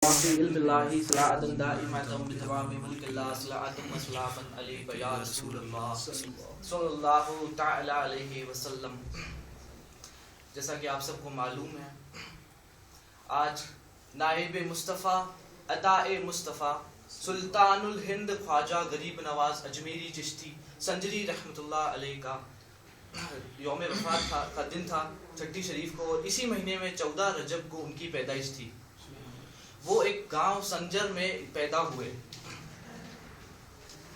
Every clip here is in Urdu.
في علم الله صلاة دائمة بدوام ملك الله صلاة وسلاما عليك يا رسول الله صلی اللہ تعالی علیہ وسلم۔ جیسا کہ آپ سب کو معلوم ہے، آج نائب مصطفیٰ عطاء مصطفیٰ سلطان الہند خواجہ غریب نواز اجمیری چشتی سنجری رحمۃ اللہ علیہ کا یوم وفات کا دن تھا 6 شریف کو، اور اسی مہینے میں 14 رجب کو ان کی پیدائش تھی۔ وہ ایک گاؤں سنجر میں پیدا ہوئے،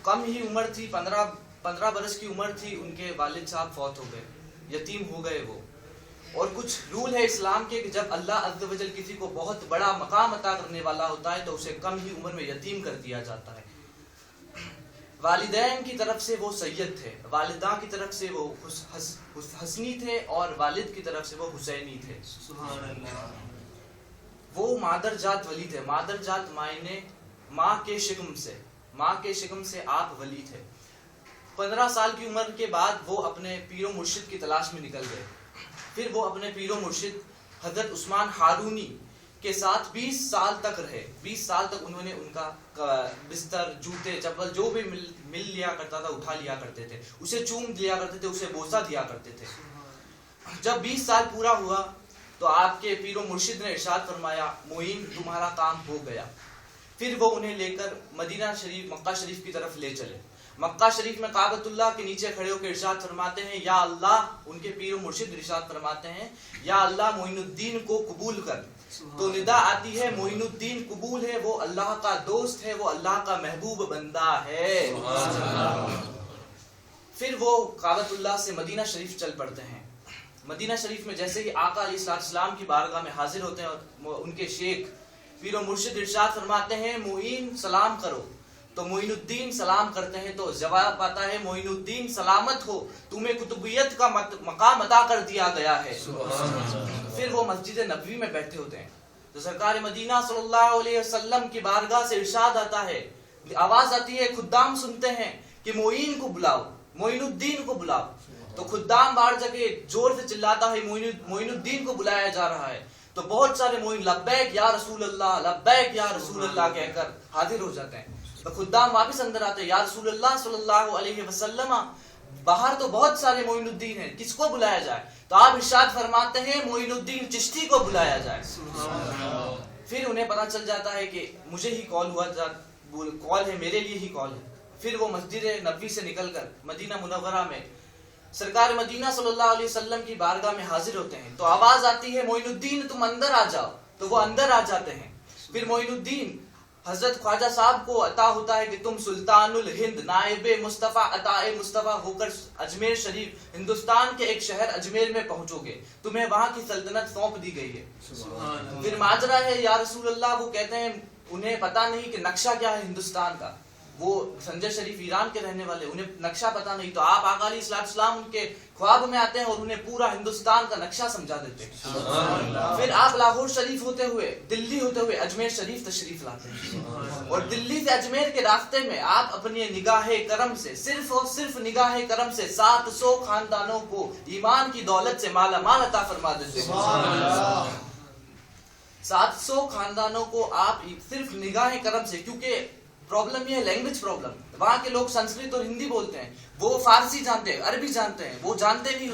کم ہی عمر تھی، 15 برس کی عمر تھی، ان کے والد صاحب فوت ہو گئے، یتیم ہو گئے وہ۔ اور کچھ رول ہے اسلام کے کہ جب اللہ عز و جل کسی کو بہت بڑا مقام عطا کرنے والا ہوتا ہے تو اسے کم ہی عمر میں یتیم کر دیا جاتا ہے۔ والدین کی طرف سے وہ سید تھے، والدہ کی طرف سے وہ حسنی تھے، اور والد کی طرف سے وہ حسینی تھے۔ سبحان اللہ۔ وہ مادر جات ولی تھے، مادر جات معنی ماں کے شکم سے آپ ولی تھے۔ 15 سال کی عمر کے بعد وہ اپنے پیر و مرشد کی تلاش میں نکل گئے۔ پھر وہ اپنے پیر و مرشد حضرت عثمان ہارونی کے ساتھ 20 سال تک رہے۔ 20 سال تک انہوں نے ان کا بستر، جوتے، چپل جو بھی مل لیا کرتا تھا اٹھا لیا کرتے تھے، اسے چوم لیا کرتے تھے، اسے بوسہ دیا کرتے تھے۔ جب 20 سال پورا ہوا تو آپ کے پیر و مرشد نے ارشاد فرمایا، معین تمہارا کام ہو گیا۔ پھر وہ انہیں لے کر مدینہ شریف، مکہ شریف کی طرف لے چلے۔ مکہ شریف میں کعبۃ اللہ کے نیچے کھڑے ہو کے ارشاد فرماتے ہیں، یا اللہ، ان کے پیر و مرشد ارشاد فرماتے ہیں، یا اللہ معین الدین کو قبول کر۔ تو ندا آتی ہے، معین الدین قبول ہے، وہ اللہ کا دوست ہے، وہ اللہ کا محبوب بندہ ہے۔ پھر وہ کعبۃ اللہ سے مدینہ شریف چل پڑتے ہیں۔ مدینہ شریف میں جیسے ہی آقا علیہ السلام کی بارگاہ میں حاضر ہوتے ہیں اور ان کے شیخ پیر و مرشد ارشاد فرماتے ہیں، معین سلام کرو۔ تو معین الدین سلام کرتے ہیں تو جواب آتا ہے، معین الدین سلامت ہو، تمہیں قطبیت کا مقام عطا کر دیا گیا ہے۔ پھر وہ مسجد نبوی میں بیٹھے ہوتے ہیں تو سرکار مدینہ صلی اللہ علیہ وسلم کی بارگاہ سے ارشاد آتا ہے، آواز آتی ہے، خدام سنتے ہیں کہ معین کو بلاؤ، معین الدین کو بلاؤ۔ تو خدام باہر جا کے زور سے چلاتا ہے، معین الدین کو بلایا جا رہا ہے۔ تو بہت سارے معین لبیک یا رسول اللہ، لبیک یا رسول اللہ کہہ کر حاضر ہو جاتے ہیں۔ تو خدام واپس اندر آتے ہیں، یا رسول اللہ صلی اللہ علیہ وسلم، باہر تو بہت سارے معین الدین ہیں، کس کو بلایا جائے؟ تو آپ ارشاد فرماتے ہیں، معین الدین چشتی کو بلایا جائے۔ پھر انہیں پتہ چل جاتا ہے کہ مجھے ہی کال ہوا، کال ہے، میرے لیے ہی کال ہے۔ پھر وہ مسجد نبوی سے نکل کر مدینہ منورہ میں سرکار مدینہ صلی اللہ علیہ وسلم کی بارگاہ میں حاضر ہوتے ہیں تو آواز آتی ہے، معین الدین تم اندر آ جاؤ۔ تو وہ اندر آ جاتے ہیں۔ پھر معین الدین حضرت خواجہ صاحب کو عطا ہوتا ہے کہ تم سلطان الہند نائب مصطفیٰ عطاء مصطفیٰ ہو کر اجمیر شریف، ہندوستان کے ایک شہر اجمیر میں پہنچو گے، تمہیں وہاں کی سلطنت سونپ دی گئی ہے۔ پھر ماجرا ہے، یا رسول اللہ، وہ کہتے ہیں انہیں پتہ نہیں کہ نقشہ کیا ہے ہندوستان کا، وہ سنجر شریف ایران کے رہنے والے، انہیں نقشہ پتہ نہیں۔ تو آپ آقا علیہ السلام ان کے خواب میں آتے ہیں اور انہیں پورا ہندوستان کا نقشہ سمجھا دیتے ہیں۔ پھر آپ لاہور شریف ہوتے ہوئے، دلی ہوتے ہوئے اجمیر شریف تشریف لاتے ہیں، اور دلی سے اجمیر کے راستے میں آپ اپنی نگاہ کرم سے، صرف اور صرف نگاہ کرم سے 700 خاندانوں کو ایمان کی دولت سے مالا مال عطا فرما دیتے ہیں۔ 700 خاندانوں کو آپ صرف نگاہ کرم سے، کیونکہ پرابلم یہ ہے لینگویج پرابلم، وہاں کے لوگ سنسکرت اور ہندی بولتے ہیں، وہ فارسی جانتے ہیں، عربی جانتے ہیں، وہ جانتے نہیں